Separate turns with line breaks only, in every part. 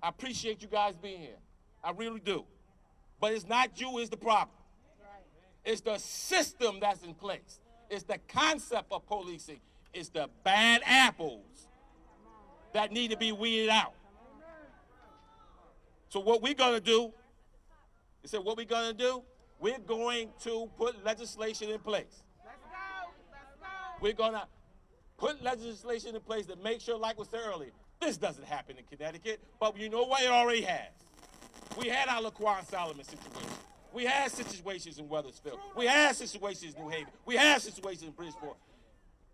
I appreciate you guys being here. I really do. But it's not you is the problem. It's the system that's in place. It's the concept of policing. It's the bad apples that need to be weeded out. So what we're going to do, he said, what we're going to do, we're going to put legislation in place.
Let's go. Let's go.
We're going to put legislation in place to make sure, like was said earlier, this doesn't happen in Connecticut, but you know what? It already has. We had our Laquan Solomon situation. We had situations in Wethersfield. We had situations in New Haven. We had situations in Bridgeport.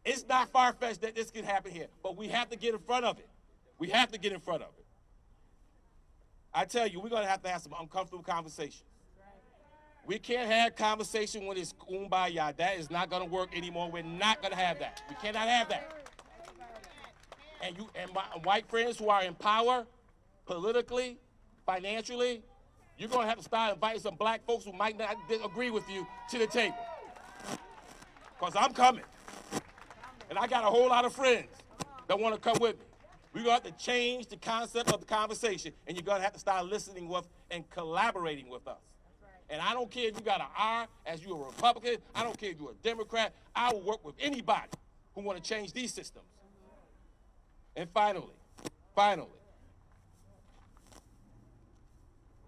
It's not far-fetched that this can happen here, but we have to get in front of it. We have to get in front of it. I tell you, we're going to have some uncomfortable conversations. We can't have conversation when it's kumbaya. That is not going to work anymore. We're not going to have that. We cannot have that. And my white friends who are in power, politically, financially, you're going to have to start inviting some black folks who might not agree with you to the table. Because I'm coming. And I got a whole lot of friends that want to come with me. We're going to have to change the concept of the conversation, and you're going to have to start listening with and collaborating with us. And I don't care if you got an R, as you're a Republican. I don't care if you're a Democrat. I will work with anybody who want to change these systems. And finally,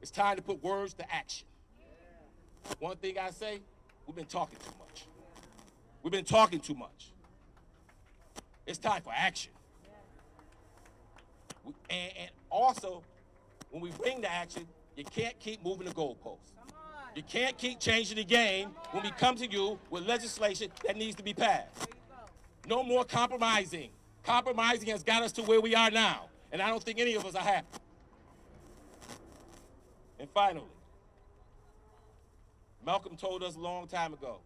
it's time to put words to action. One thing I say, we've been talking too much. We've been talking too much. It's time for action. And also, when we bring the action, you can't keep moving the goalposts. You can't keep changing the game when we come to you with legislation that needs to be passed. No more compromising. Compromising has got us to where we are now, and I don't think any of us are happy. And finally, Malcolm told us a long time ago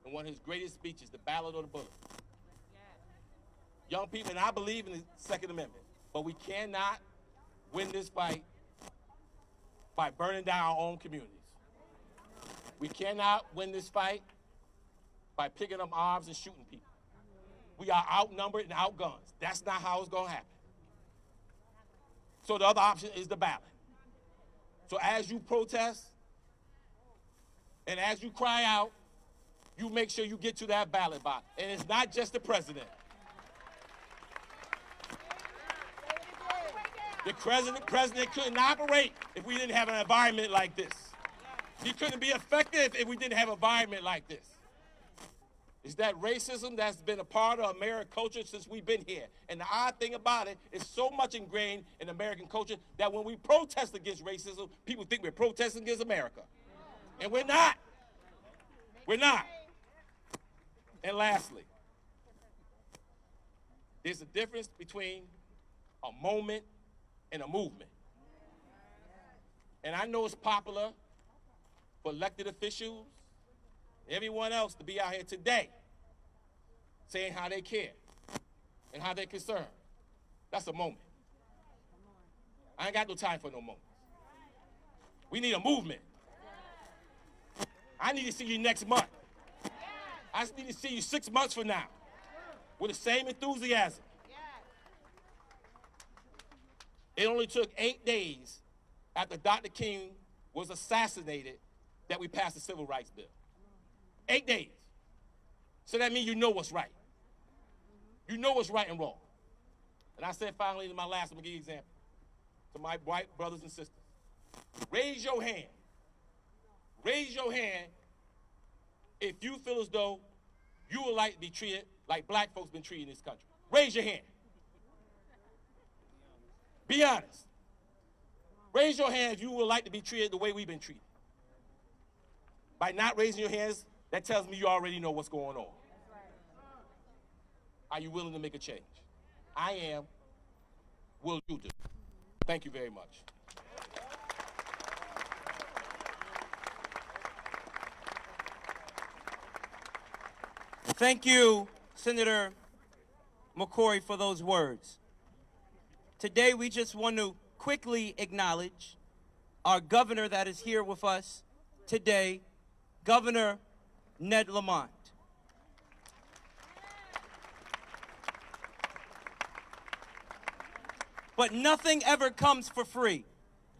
in one of his greatest speeches, the Ballad of the Bullet. Young people, and I believe in the Second Amendment, but we cannot win this fight by burning down our own communities. We cannot win this fight by picking up arms and shooting people. We are outnumbered and outgunned. That's not how it's going to happen. So the other option is the ballot. So as you protest and as you cry out, you make sure you get to that ballot box. And it's not just the president. The president couldn't operate if we didn't have an environment like this. He couldn't be effective if we didn't have an environment like this. It's that racism that's been a part of American culture since we've been here. And the odd thing about it is so much ingrained in American culture that when we protest against racism, people think we're protesting against America. And we're not. We're not. And lastly, there's a difference between a moment and a movement. And I know it's popular for elected officials, everyone else to be out here today saying how they care and how they're concerned. That's a moment. I ain't got no time for no moments. We need a movement. I need to see you next month. I need to see you 6 months from now with the same enthusiasm. It only took 8 days after Dr. King was assassinated that we passed the Civil Rights Bill. 8 days. So that means you know what's right. You know what's right and wrong. And I said finally in my last, I'm going to give you an example. To my white brothers and sisters. Raise your hand. Raise your hand if you feel as though you would like to be treated like black folks been treated in this country. Raise your hand. Be honest. Raise your hand if you would like to be treated the way we've been treated. By not raising your hands, that tells me you already know what's going on. Are you willing to make a change? I am. Will you do? Thank you very much.
Thank you, Senator McCory, for those words. Today, we just want to quickly acknowledge our governor that is here with us today, Governor Ned Lamont. but nothing ever comes for free.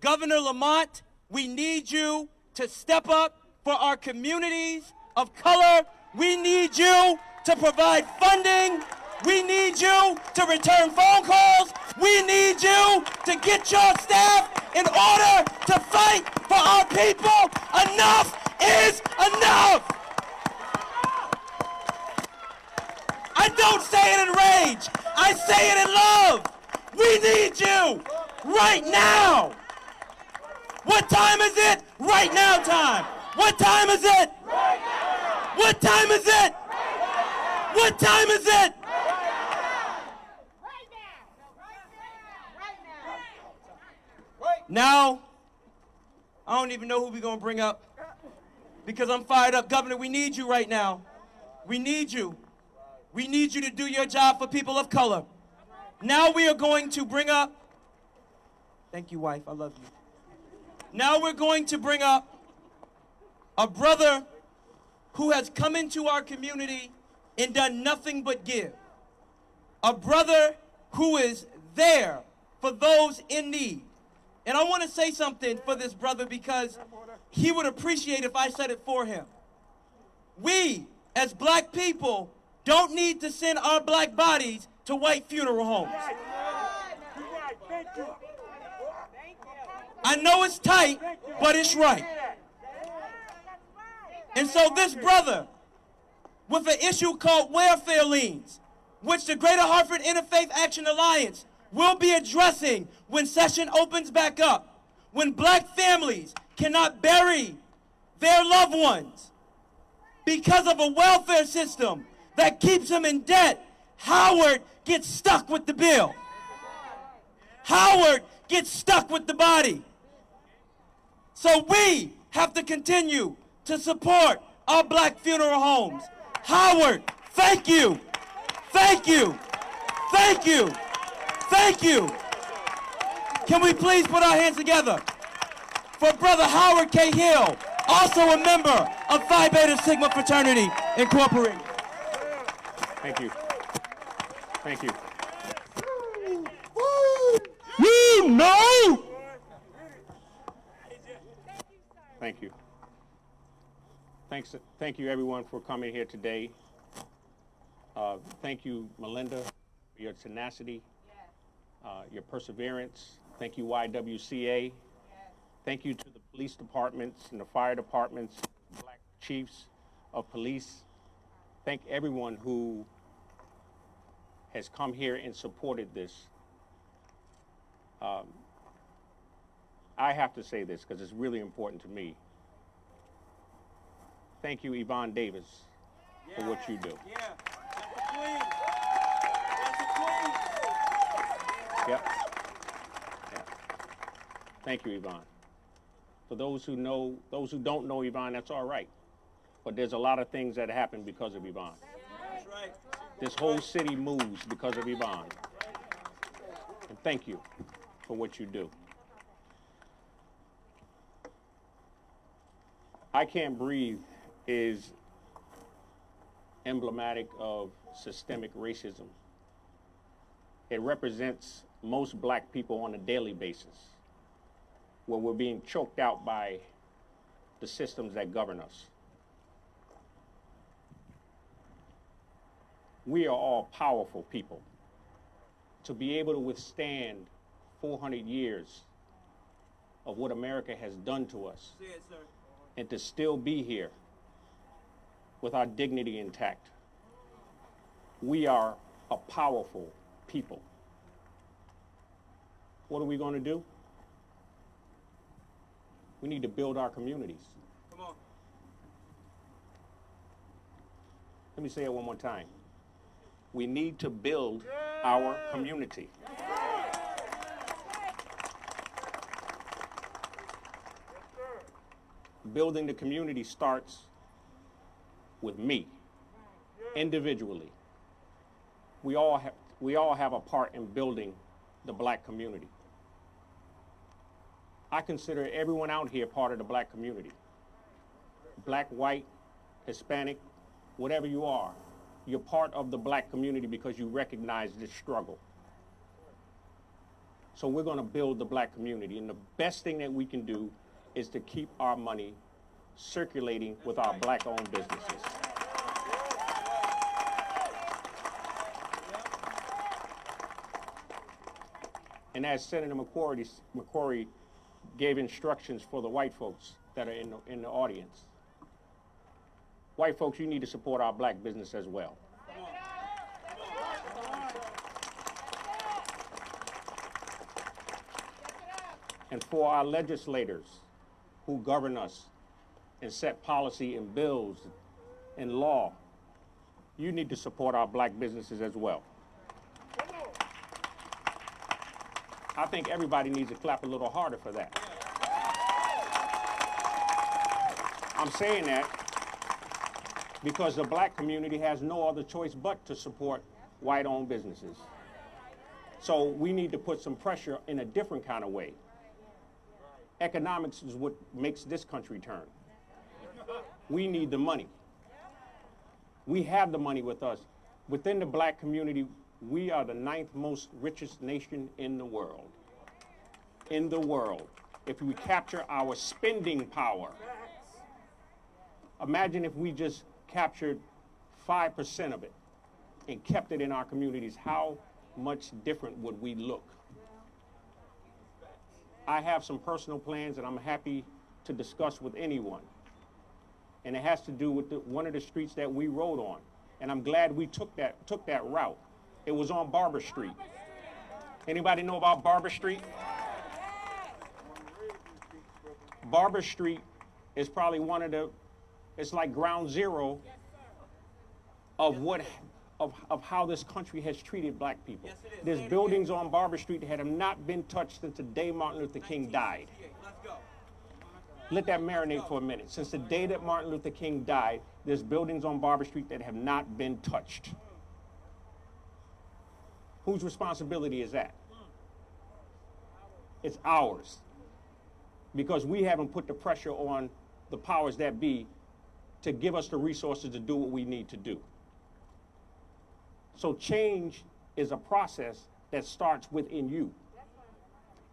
Governor Lamont, we need you to step up for our communities of color. We need you to provide funding. We need you to return phone calls. We need you to get your staff in order to fight for our people. Enough is enough. I don't say it in rage. I say it in love. We need you right now. What time is it? Right now time. What time is it? Right now. What time is it? Right now. What time is it?
Right now.
Now, I don't even know who we're going to bring up because I'm fired up. Governor, we need you right now. We need you. We need you to do your job for people of color. Now we are going to bring up, thank you, wife, I love you. Now we're going to bring up a brother who has come into our community and done nothing but give. A brother who is there for those in need. And I want to say something for this brother because he would appreciate if I said it for him. We, as black people, don't need to send our black bodies to white funeral homes. I know it's tight, but it's right. And so this brother, with an issue called welfare liens, which the Greater Hartford Interfaith Action Alliance will be addressing when session opens back up, when black families cannot bury their loved ones because of a welfare system that keeps them in debt, Howard gets stuck with the bill. Howard gets stuck with the body. So we have to continue to support our black funeral homes. Howard, thank you. Thank you. Thank you. Thank you. Can we please put our hands together for Brother Howard K. Hill, also a member of Phi Beta Sigma Fraternity Incorporated.
Thank you. Thank you.
You know!
Thank you. Thank you, everyone, for coming here today. Thank you, Melinda, for your tenacity, your perseverance. Thank you, YWCA. Thank you to the police departments and the fire departments, black chiefs of police. Thank everyone who has come here and supported this. I have to say this because it's really important to me. Thank you, Yvonne Davis, for what you do.
Yeah, that's a queen. That's a queen.
Yep. Yeah. Thank you, Yvonne. For those who know, those who don't know Yvonne, that's all right. But there's a lot of things that happen because of Yvonne.
That's right.
This whole city moves because of Yvonne. And thank you for what you do. I Can't Breathe is emblematic of systemic racism. It represents most black people on a daily basis, where we're being choked out by the systems that govern us. We are all powerful people. To be able to withstand 400 years of what America has done to us, and to still be here with our dignity intact. We are a powerful people. What are we going to do? We need to build our communities.
Come on.
Let me say it one more time. We need to build our community. Building the community starts with me, individually. We all have a part in building the black community. I consider everyone out here part of the black community. Black, white, Hispanic, whatever you are, you're part of the black community because you recognize this struggle. So we're going to build the black community. And the best thing that we can do is to keep our money circulating with our black-owned businesses. And as Senator McCrory gave instructions for the white folks that are in the audience, white folks, you need to support our black business as well. And for our legislators who govern us and set policy and bills and law, you need to support our black businesses as well. I think everybody needs to clap a little harder for that. I'm saying that because the black community has no other choice but to support white-owned businesses. So we need to put some pressure in a different kind of way. Economics is what makes this country turn. We need the money. We have the money with us. Within the black community, we are the 9th most richest nation in the world. In the world. If we capture our spending power, imagine if we just captured 5% of it and kept it in our communities, how much different would we look? I have some personal plans that I'm happy to discuss with anyone. And it has to do with one of the streets that we rode on. And I'm glad we took that route. It was on Barber Street. Anybody know about Barber Street? Barber Street is probably one of the, it's like ground zero of how this country has treated black people.
Yes, it is.
There's buildings on Barber Street that have not been touched since the day Martin Luther King died.
Let's go.
Let that marinate for a minute. Since the day that Martin Luther King died, there's buildings on Barber Street that have not been touched. Whose responsibility is that? It's ours. Because we haven't put the pressure on the powers that be to give us the resources to do what we need to do. So change is a process that starts within you.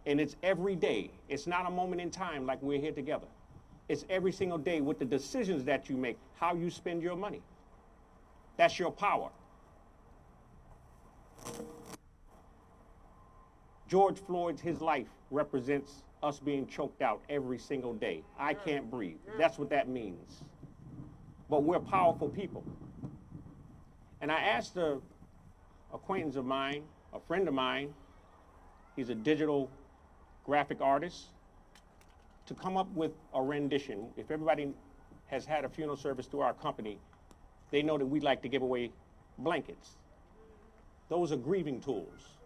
And it's every day. It's not a moment in time like we're here together. It's every single day with the decisions that you make, how you spend your money. That's your power. George Floyd, his life represents us being choked out every single day. I can't breathe. That's what that means. But we're powerful people. And I asked an acquaintance of mine, a friend of mine, he's a digital graphic artist, to come up with a rendition. If everybody has had a funeral service through our company, they know that we like to give away blankets. Those are grieving tools.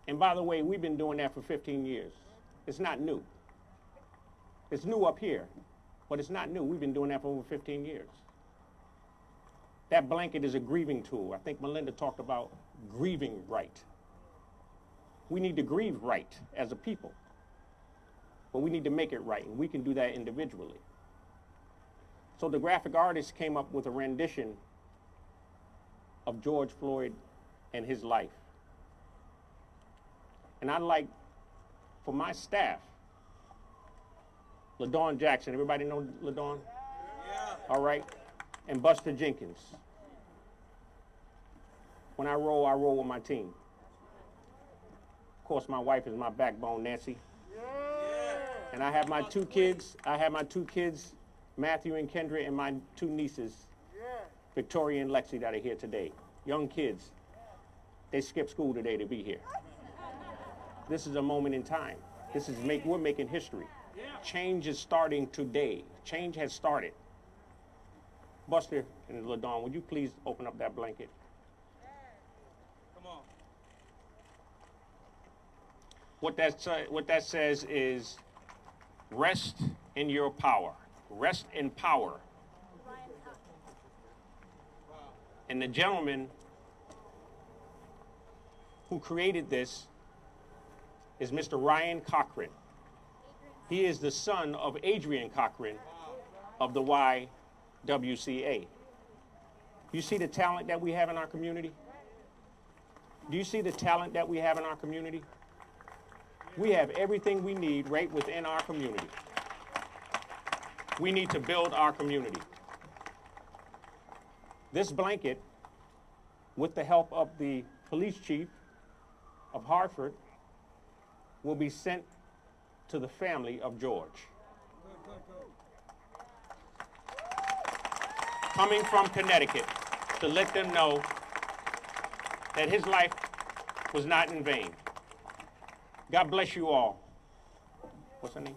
And by the way, we've been doing that for 15 years. It's not new. It's new up here, but it's not new. We've been doing that for over 15 years. That blanket is a grieving tool. I think Melinda talked about grieving right. We need to grieve right as a people, but we need to make it right, and we can do that individually. So the graphic artist came up with a rendition of George Floyd and his life. And I'd like for my staff, LaDawn Jackson, everybody know LaDawn? Yeah. All right, and Buster Jenkins. When I roll with my team. Of course, my wife is my backbone, Nancy. Yeah. And I have my two kids. Matthew and Kendra, and my two nieces, Victoria and Lexi, that are here today. Young kids. They skipped school today to be here. This is a moment in time. We're making history. Change is starting today. Change has started. Buster and LaDawn, would you please open up that blanket?
Come on.
What that says is, rest in your power. Rest in power. And the gentleman who created this is Mr. Ryan Cochran. He is the son of Adrian Cochran of the YWCA. You see the talent that we have in our community? Do you see the talent that we have in our community? We have everything we need right within our community. We need to build our community. This blanket, with the help of the police chief of Hartford, will be sent to the family of George. Coming from Connecticut to let them know that his life was not in vain. God bless you all. What's her name?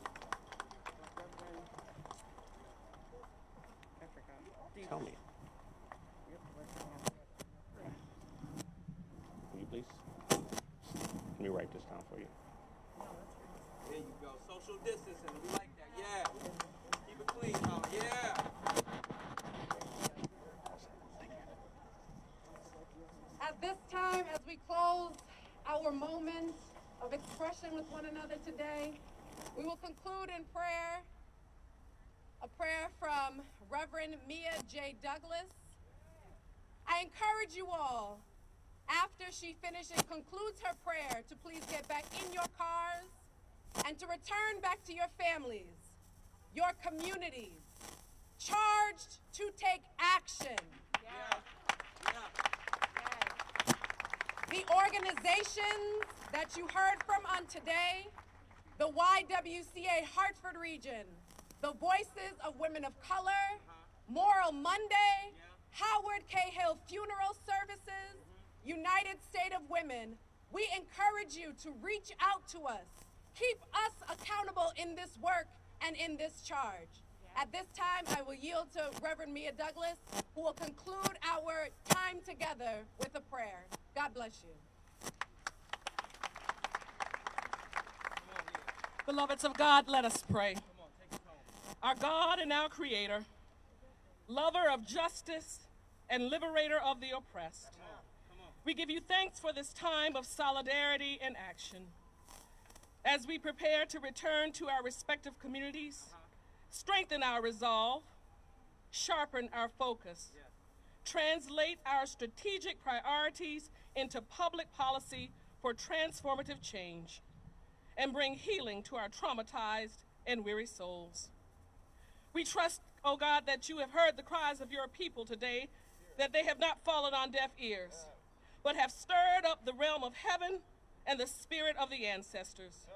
Tell me. Will you please? Let me write this down for you.
There you go. Social distancing. We like that. Yeah. Keep it clean, huh? Yeah.
At this time, as we close our moment of expression with one another today, we will conclude in prayer, a prayer from Reverend Mia J. Douglas. I encourage you all, after she finishes and concludes her prayer, to please get back in your cars and to return back to your families, your communities, charged to take action. The organizations that you heard from on today, the YWCA Hartford region, the Voices of Women of Color, Moral Monday, Howard K. Hill Funeral Services, United State of Women, we encourage you to reach out to us. Keep us accountable in this work and in this charge. At this time, I will yield to Reverend Mia Douglas, who will conclude our time together with a prayer. God bless you.
Beloveds of God, let us pray. Our God and our Creator, lover of justice and liberator of the oppressed, we give you thanks for this time of solidarity and action. As we prepare to return to our respective communities, strengthen our resolve, sharpen our focus, translate our strategic priorities into public policy for transformative change, and bring healing to our traumatized and weary souls. We trust, oh God, that you have heard the cries of your people today, that they have not fallen on deaf ears, but have stirred up the realm of heaven and the spirit of the ancestors.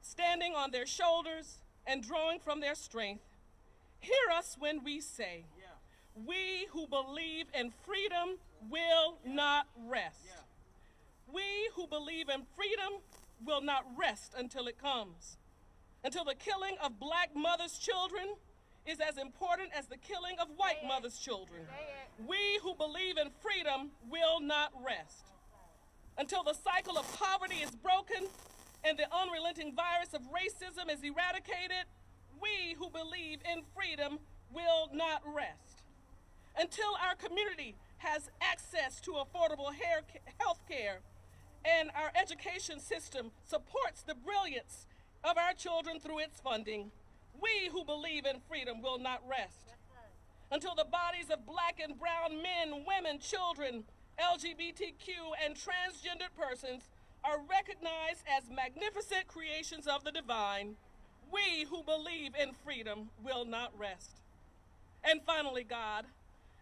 Standing on their shoulders and drawing from their strength, hear us when we say, we who believe in freedom will not rest. We who believe in freedom will not rest until it comes. Until the killing of black mothers' children is as important as the killing of white mothers' children. We who believe in freedom will not rest. Until the cycle of poverty is broken and the unrelenting virus of racism is eradicated, we who believe in freedom will not rest. Until our community has access to affordable health care and our education system supports the brilliance of our children through its funding, we who believe in freedom will not rest. Until the bodies of black and brown men, women, children, LGBTQ, and transgendered persons are recognized as magnificent creations of the divine, we who believe in freedom will not rest. And finally, God,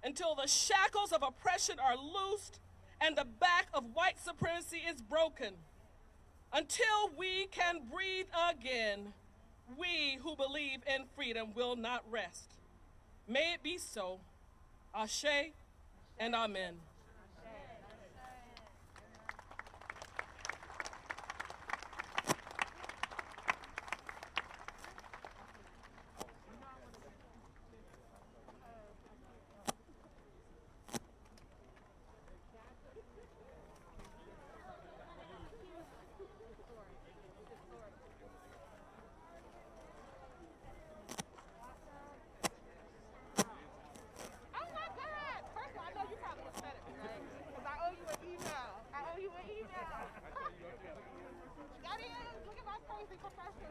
until the shackles of oppression are loosed and the back of white supremacy is broken, until we can breathe again, we who believe in freedom will not rest. May it be so. Ashe and amen.
Look at my crazy professor.